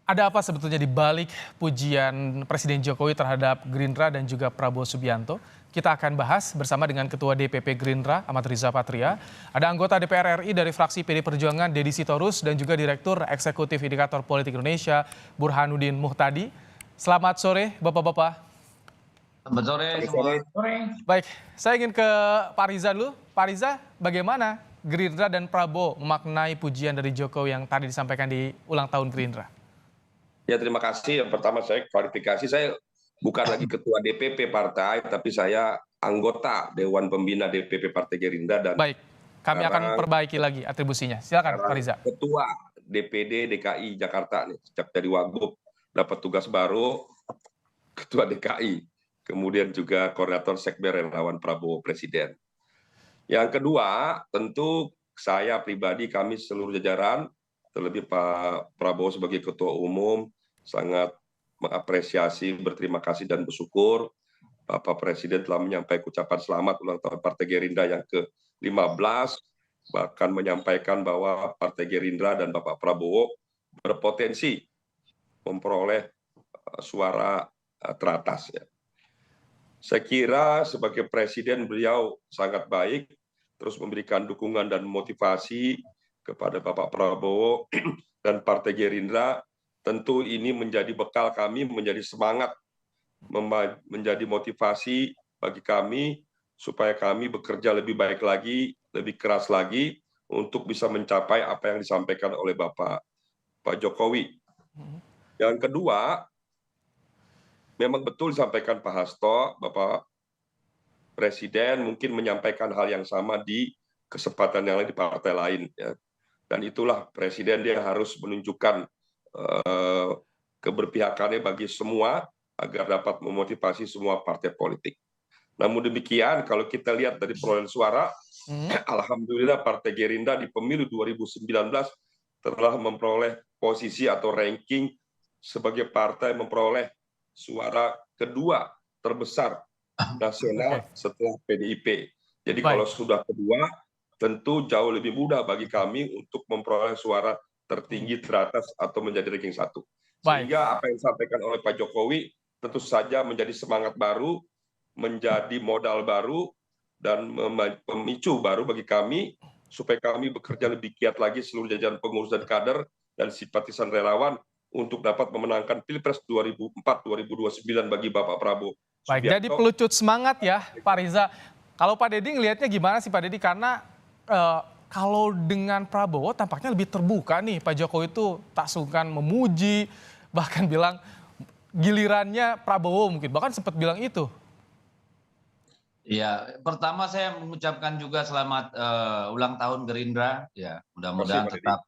Ada apa sebetulnya di balik pujian Presiden Jokowi terhadap Gerindra dan juga Prabowo Subianto? Kita akan bahas bersama dengan Ketua DPP Gerindra, Ahmad Riza Patria. Ada anggota DPR RI dari fraksi PD Perjuangan, Deddy Sitorus, dan juga Direktur Eksekutif Indikator Politik Indonesia, Burhanuddin Muhtadi. Selamat sore, Bapak-Bapak. Selamat sore semua. Baik, saya ingin ke Pak Riza dulu. Pak Riza, bagaimana Gerindra dan Prabowo memaknai pujian dari Jokowi yang tadi disampaikan di ulang tahun Gerindra? Ya, terima kasih. Yang pertama saya klarifikasi, saya bukan lagi ketua DPP partai, tapi saya anggota Dewan Pembina DPP Partai Gerindra dan Baik, kami akan perbaiki lagi atribusinya. Silakan Pak Riza. Ketua DPD DKI Jakarta nih, sejak dari Wagub dapat tugas baru, Ketua DKI, kemudian juga Koordinator Sekber Relawan Prabowo Presiden. Yang kedua, tentu saya pribadi, kami seluruh jajaran, terlebih Pak Prabowo sebagai Ketua Umum, sangat mengapresiasi, berterima kasih dan bersyukur Bapak Presiden telah menyampaikan ucapan selamat ulang tahun Partai Gerindra yang ke-15, bahkan menyampaikan bahwa Partai Gerindra dan Bapak Prabowo berpotensi memperoleh suara teratas. Ya. Saya kira sebagai Presiden beliau sangat baik, terus memberikan dukungan dan motivasi kepada Bapak Prabowo dan Partai Gerindra. Tentu ini menjadi bekal kami, menjadi semangat, menjadi motivasi bagi kami supaya kami bekerja lebih baik lagi, lebih keras lagi untuk bisa mencapai apa yang disampaikan oleh Pak Jokowi. Yang kedua, memang betul disampaikan Pak Hasto, Bapak Presiden mungkin menyampaikan hal yang sama di kesempatan yang lain di partai lain. Ya. Dan itulah Presiden, dia harus menunjukkan keberpihakannya bagi semua agar dapat memotivasi semua partai politik. Namun demikian, kalau kita lihat dari perolehan suara, alhamdulillah Partai Gerindra di pemilu 2019 telah memperoleh posisi atau ranking sebagai partai memperoleh suara kedua terbesar nasional setelah PDIP. Jadi kalau sudah kedua, tentu jauh lebih mudah bagi kami untuk memperoleh suara tertinggi teratas atau menjadi ranking 1. Sehingga apa yang disampaikan oleh Pak Jokowi tentu saja menjadi semangat baru, menjadi modal baru, dan memicu baru bagi kami supaya kami bekerja lebih giat lagi seluruh jajaran pengurus dan kader dan simpatisan relawan untuk dapat memenangkan Pilpres 2004-2029 bagi Bapak Prabowo Subianto. Baik, jadi pelucut semangat ya Pak Riza. Kalau Pak Deddy ngelihatnya gimana sih Pak Deddy? Karena kalau dengan Prabowo tampaknya lebih terbuka nih. Pak Jokowi itu tak sungkan memuji, bahkan bilang gilirannya Prabowo mungkin. Bahkan sempat bilang itu. Ya, pertama saya mengucapkan juga selamat ulang tahun Gerindra. Ya, mudah-mudahan tetap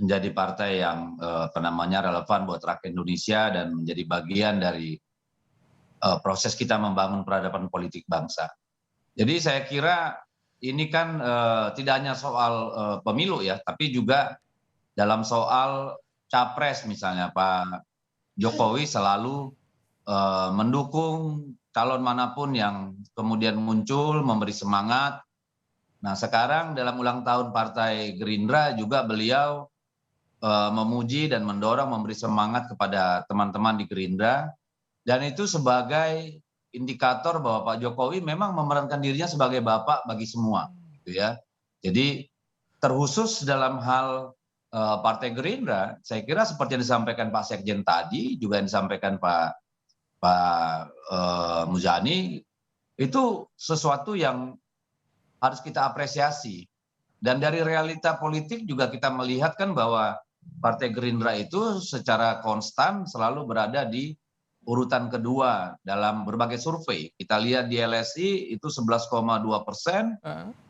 menjadi partai yang relevan buat rakyat Indonesia dan menjadi bagian dari proses kita membangun peradaban politik bangsa. Jadi saya kira ini kan tidak hanya soal pemilu ya, tapi juga dalam soal capres misalnya Pak Jokowi selalu mendukung calon manapun yang kemudian muncul, memberi semangat. Nah sekarang dalam ulang tahun Partai Gerindra juga beliau memuji dan mendorong, memberi semangat kepada teman-teman di Gerindra. Dan itu sebagai indikator bahwa Pak Jokowi memang memerankan dirinya sebagai bapak bagi semua. Gitu ya. Jadi terkhusus dalam hal Partai Gerindra, saya kira seperti yang disampaikan Pak Sekjen tadi, juga yang disampaikan Pak Muzani, itu sesuatu yang harus kita apresiasi. Dan dari realita politik juga kita melihat kan bahwa Partai Gerindra itu secara konstan selalu berada di urutan kedua dalam berbagai survei. Kita lihat di LSI itu 11,2%,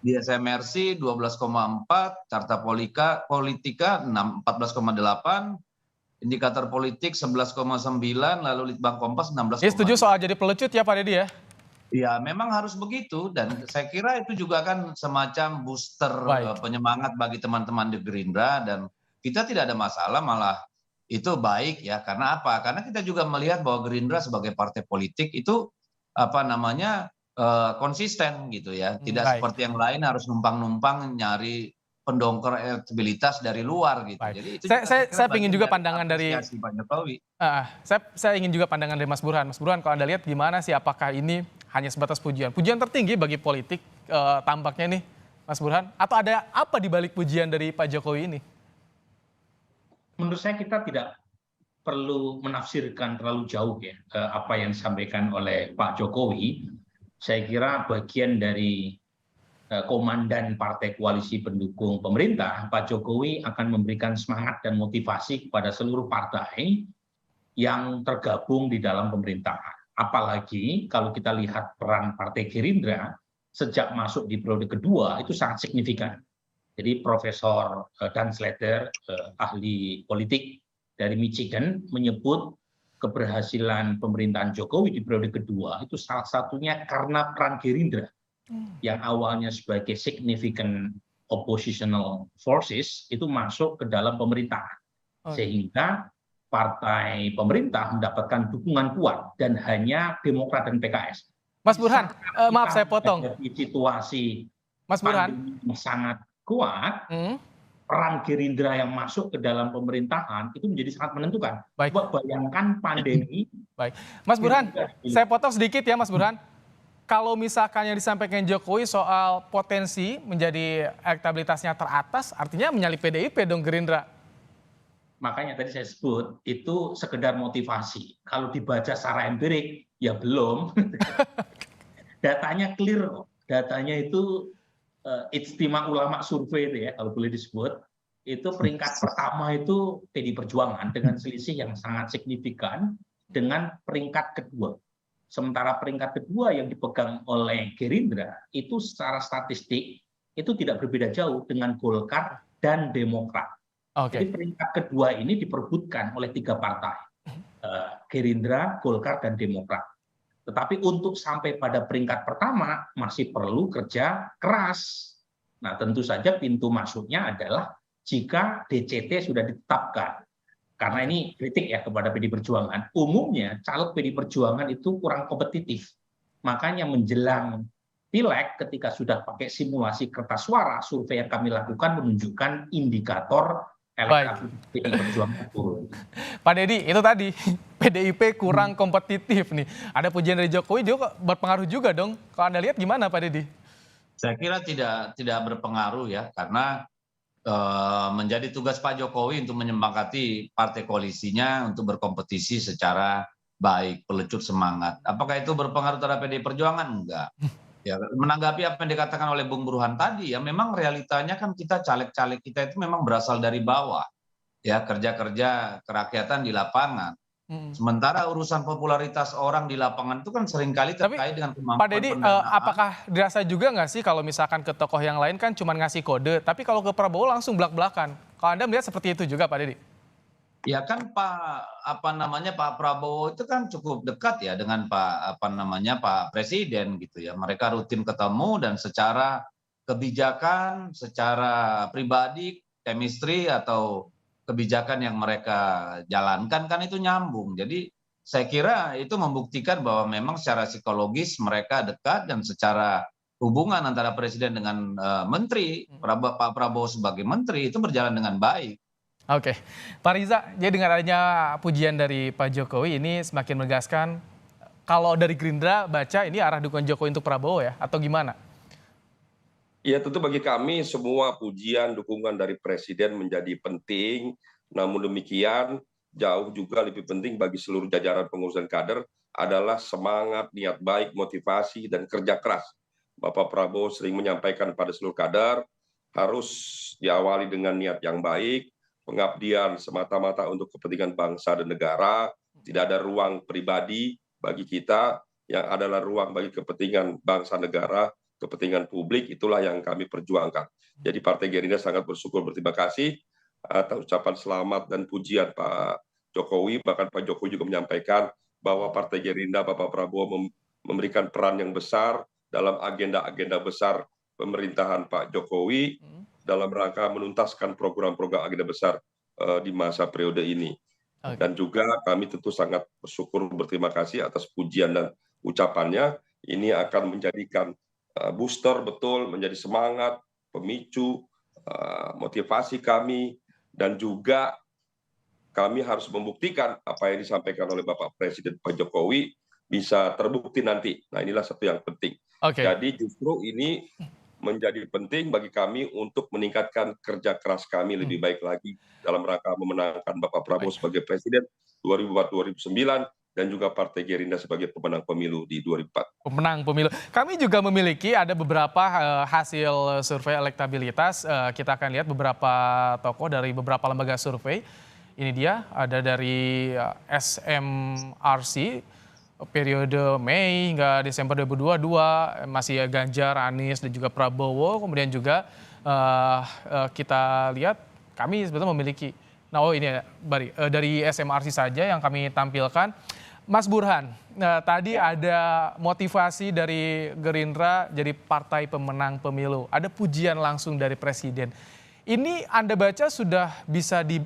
di SMRC 12,4%, Carta Politika 14,8%, indikator politik 11,9%, lalu Litbang Kompas 16,2%. Setuju soal jadi pelecut ya Pak Deddy ya? Ya memang harus begitu dan saya kira itu juga kan semacam booster penyemangat bagi teman-teman di Gerindra dan kita tidak ada masalah, malah itu baik ya. Karena apa? Karena kita juga melihat bahwa Gerindra sebagai partai politik itu konsisten gitu ya. Tidak seperti yang lain harus numpang-numpang nyari pendongkrak elektabilitas dari luar gitu. Baik. Jadi itu Saya ingin juga pandangan dari Pak Jokowi. saya ingin juga pandangan dari Mas Burhan. Mas Burhan, kalau Anda lihat gimana sih, apakah ini hanya sebatas pujian? Pujian tertinggi bagi politik tampaknya nih, Mas Burhan, atau ada apa di balik pujian dari Pak Jokowi ini? Menurut saya kita tidak perlu menafsirkan terlalu jauh ya apa yang disampaikan oleh Pak Jokowi. Saya kira bagian dari komandan partai koalisi pendukung pemerintah, Pak Jokowi akan memberikan semangat dan motivasi kepada seluruh partai yang tergabung di dalam pemerintahan. Apalagi kalau kita lihat peran Partai Gerindra sejak masuk di periode kedua itu sangat signifikan. Jadi Profesor Dan Slater, ahli politik dari Michigan, menyebut keberhasilan pemerintahan Jokowi di periode kedua itu salah satunya karena peran Gerindra yang awalnya sebagai significant oppositional forces itu masuk ke dalam pemerintahan. Sehingga partai pemerintah mendapatkan dukungan kuat dan hanya Demokrat dan PKS. Mas Burhan, maaf saya potong. Di situasi Mas Burhan yang sangat kuat, peran Gerindra yang masuk ke dalam pemerintahan itu menjadi sangat menentukan. Baik. Coba bayangkan pandemi. Baik, Mas Burhan, saya potong sedikit ya, Mas Burhan. Kalau misalkan yang disampaikan Jokowi soal potensi menjadi elektabilitasnya teratas, artinya menyalip PDIP dong Gerindra. Makanya tadi saya sebut itu sekedar motivasi. Kalau dibaca secara empirik, ya belum. Datanya clear kok. Datanya itu Ijtima Ulama Survei itu ya, kalau boleh disebut. Itu peringkat pertama itu PDI Perjuangan dengan selisih yang sangat signifikan dengan peringkat kedua. Sementara peringkat kedua yang dipegang oleh Gerindra itu secara statistik itu tidak berbeda jauh dengan Golkar dan Demokrat. Jadi peringkat kedua ini diperebutkan oleh 3 partai, Gerindra, Golkar, dan Demokrat. Tetapi untuk sampai pada peringkat pertama masih perlu kerja keras. Nah tentu saja pintu masuknya adalah jika DCT sudah ditetapkan. Karena ini kritik ya kepada PDI Perjuangan. Umumnya caleg PDI Perjuangan itu kurang kompetitif. Makanya menjelang pileg ketika sudah pakai simulasi kertas suara, survei yang kami lakukan menunjukkan indikator elektabilitas PDI Perjuangan turun. Pak Deddy, itu tadi PDIP kurang kompetitif nih. Ada pujian dari Jokowi juga berpengaruh juga dong. Kalau Anda lihat gimana Pak Deddy? Saya kira tidak berpengaruh ya, karena menjadi tugas Pak Jokowi untuk menyempakati partai koalisinya untuk berkompetisi secara baik, pelecut semangat. Apakah itu berpengaruh terhadap PDI Perjuangan? Enggak. Ya, menanggapi apa yang dikatakan oleh Bung Burhan tadi, ya memang realitanya kan kita caleg-caleg kita itu memang berasal dari bawah, ya kerja-kerja kerakyatan di lapangan. Sementara urusan popularitas orang di lapangan itu kan seringkali terkait dengan kemampuan Pak Deddy, apakah dirasa juga nggak sih kalau misalkan ke tokoh yang lain kan cuma ngasih kode, tapi kalau ke Prabowo langsung belak-belakan. Kalau Anda melihat seperti itu juga Pak Deddy? Ya kan Pak Prabowo itu kan cukup dekat ya dengan Pak Presiden gitu ya. Mereka rutin ketemu dan secara kebijakan, secara pribadi, chemistry atau kebijakan yang mereka jalankan kan itu nyambung. Jadi saya kira itu membuktikan bahwa memang secara psikologis mereka dekat dan secara hubungan antara presiden dengan menteri, Pak Prabowo sebagai menteri itu berjalan dengan baik. Oke, Pak Riza, jadi dengan adanya pujian dari Pak Jokowi ini semakin menegaskan kalau dari Gerindra baca ini arah dukungan Jokowi untuk Prabowo ya, atau gimana? Ya tentu bagi kami semua pujian dukungan dari Presiden menjadi penting, namun demikian jauh juga lebih penting bagi seluruh jajaran pengurus dan kader adalah semangat, niat baik, motivasi, dan kerja keras. Bapak Prabowo sering menyampaikan pada seluruh kader harus diawali dengan niat yang baik, pengabdian semata-mata untuk kepentingan bangsa dan negara, tidak ada ruang pribadi bagi kita, yang adalah ruang bagi kepentingan bangsa negara, kepentingan publik, itulah yang kami perjuangkan. Jadi Partai Gerindra sangat bersyukur, berterima kasih atas ucapan selamat dan pujian Pak Jokowi. Bahkan Pak Jokowi juga menyampaikan bahwa Partai Gerindra, Bapak Prabowo memberikan peran yang besar dalam agenda-agenda besar pemerintahan Pak Jokowi dalam rangka menuntaskan program-program agenda besar di masa periode ini. Dan juga kami tentu sangat bersyukur, berterima kasih atas pujian dan ucapannya. Ini akan menjadikan booster betul, menjadi semangat, pemicu motivasi kami, dan juga kami harus membuktikan apa yang disampaikan oleh Bapak Presiden Pak Jokowi bisa terbukti nanti. Nah, inilah satu yang penting. Oke. Jadi justru ini menjadi penting bagi kami untuk meningkatkan kerja keras kami lebih baik lagi dalam rangka memenangkan Bapak Prabowo sebagai Presiden 2004-2009 dan juga Partai Gerindra sebagai pemenang pemilu di 2004. Pemenang pemilu. Kami juga memiliki ada beberapa hasil survei elektabilitas. Kita akan lihat beberapa tokoh dari beberapa lembaga survei. Ini dia, ada dari SMRC periode Mei hingga Desember 2022, masih Ganjar, Anies, dan juga Prabowo. Kemudian juga kita lihat kami sebetulnya memiliki, ini dari SMRC saja yang kami tampilkan. Mas Burhan, tadi ada motivasi dari Gerindra jadi partai pemenang pemilu. Ada pujian langsung dari Presiden. Ini Anda baca sudah bisa di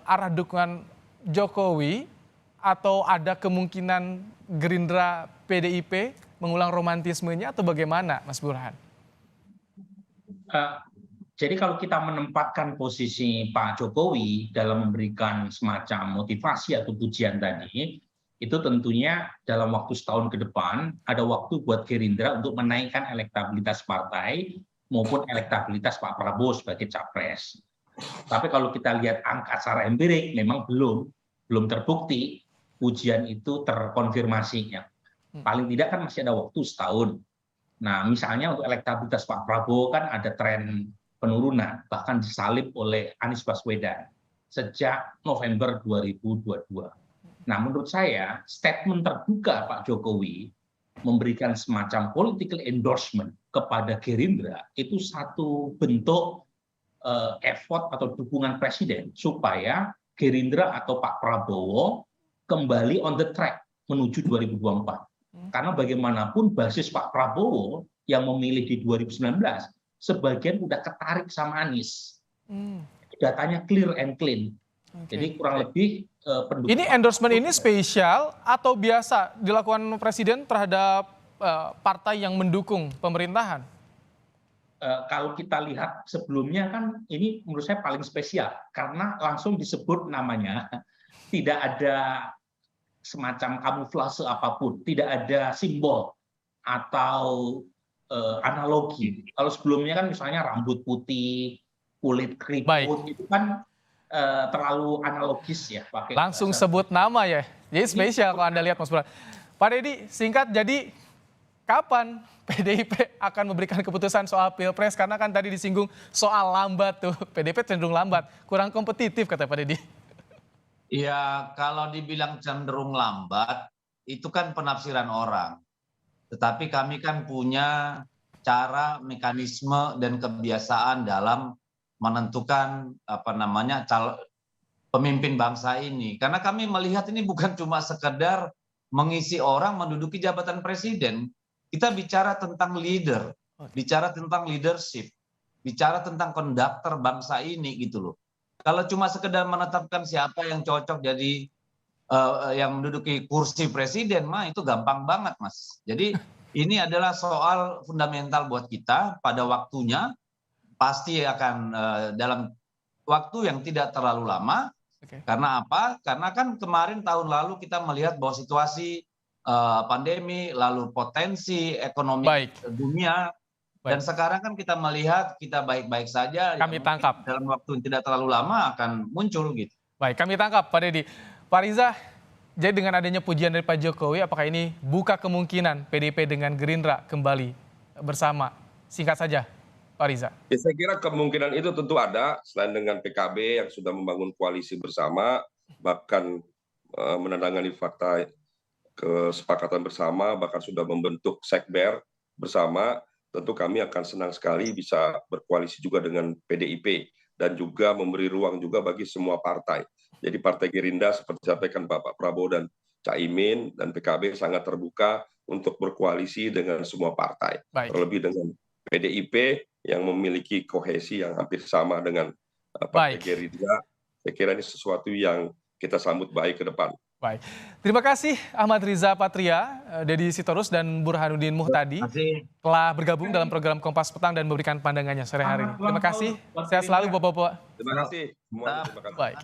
arah dukungan Jokowi atau ada kemungkinan Gerindra PDIP mengulang romantismenya atau bagaimana, Mas Burhan? Jadi kalau kita menempatkan posisi Pak Jokowi dalam memberikan semacam motivasi atau pujian tadi, itu tentunya dalam waktu setahun ke depan ada waktu buat Gerindra untuk menaikkan elektabilitas partai maupun elektabilitas Pak Prabowo sebagai capres. Tapi kalau kita lihat angka secara empirik memang belum terbukti pujian itu terkonfirmasinya. Paling tidak kan masih ada waktu setahun. Nah, misalnya untuk elektabilitas Pak Prabowo kan ada tren penurunan, bahkan disalib oleh Anies Baswedan sejak November 2022. Nah, menurut saya statement terbuka Pak Jokowi memberikan semacam political endorsement kepada Gerindra itu satu bentuk effort atau dukungan Presiden supaya Gerindra atau Pak Prabowo kembali on the track menuju 2024. Karena bagaimanapun basis Pak Prabowo yang memilih di 2019 sebagian udah ketarik sama Anies. Datanya clear and clean. Jadi kurang lebih pendukung. Ini endorsement ini spesial atau biasa dilakukan Presiden terhadap partai yang mendukung pemerintahan? Kalau kita lihat sebelumnya kan ini menurut saya paling spesial karena langsung disebut namanya, tidak ada semacam kamuflase apapun, tidak ada simbol atau analogi. Kalau sebelumnya kan misalnya rambut putih, kulit keriput itu kan terlalu analogis ya. Pakai langsung sebut nama ya. Jadi spesial kalau Anda lihat Mas Burhan. Pak Deddy, singkat, jadi kapan PDIP akan memberikan keputusan soal Pilpres? Karena kan tadi disinggung soal lambat tuh. PDIP cenderung lambat, kurang kompetitif kata Pak Deddy. Ya, kalau dibilang cenderung lambat, itu kan penafsiran orang. Tetapi kami kan punya cara, mekanisme, dan kebiasaan dalam menentukan pemimpin bangsa ini. Karena kami melihat ini bukan cuma sekedar mengisi orang menduduki jabatan presiden. Kita bicara tentang leader, bicara tentang leadership, bicara tentang konduktor bangsa ini gitu loh. Kalau cuma sekedar menetapkan siapa yang cocok jadi yang menduduki kursi presiden, itu gampang banget, Mas. Jadi ini adalah soal fundamental buat kita pada waktunya. Pasti akan dalam waktu yang tidak terlalu lama. Karena apa? Karena kan kemarin tahun lalu kita melihat bahwa situasi pandemi, lalu potensi ekonomi dunia, dan sekarang kan kita melihat kita baik-baik saja. Kami tangkap. Dalam waktu yang tidak terlalu lama akan muncul gitu. Baik, kami tangkap Pak Deddy. Pak Riza, jadi dengan adanya pujian dari Pak Jokowi, apakah ini buka kemungkinan PDIP dengan Gerindra kembali bersama? Singkat saja. Pak Riza. Ya, saya kira kemungkinan itu tentu ada, selain dengan PKB yang sudah membangun koalisi bersama, bahkan menandatangani fakta kesepakatan bersama, bahkan sudah membentuk sekber bersama, tentu kami akan senang sekali bisa berkoalisi juga dengan PDIP dan juga memberi ruang juga bagi semua partai. Jadi Partai Gerindra seperti disampaikan Bapak Prabowo dan Caimin dan PKB sangat terbuka untuk berkoalisi dengan semua partai. Terlebih dengan PDIP yang memiliki kohesi yang hampir sama dengan Partai Gerindra. Saya kira ini sesuatu yang kita sambut baik ke depan. Baik. Terima kasih Ahmad Riza Patria, Deddy Sitorus, dan Burhanuddin Muhtadi telah bergabung dalam program Kompas Petang dan memberikan pandangannya sore hari ini. Terima kasih. Sehat selalu Bapak-bapak. Terima kasih. Terima kasih. Baik.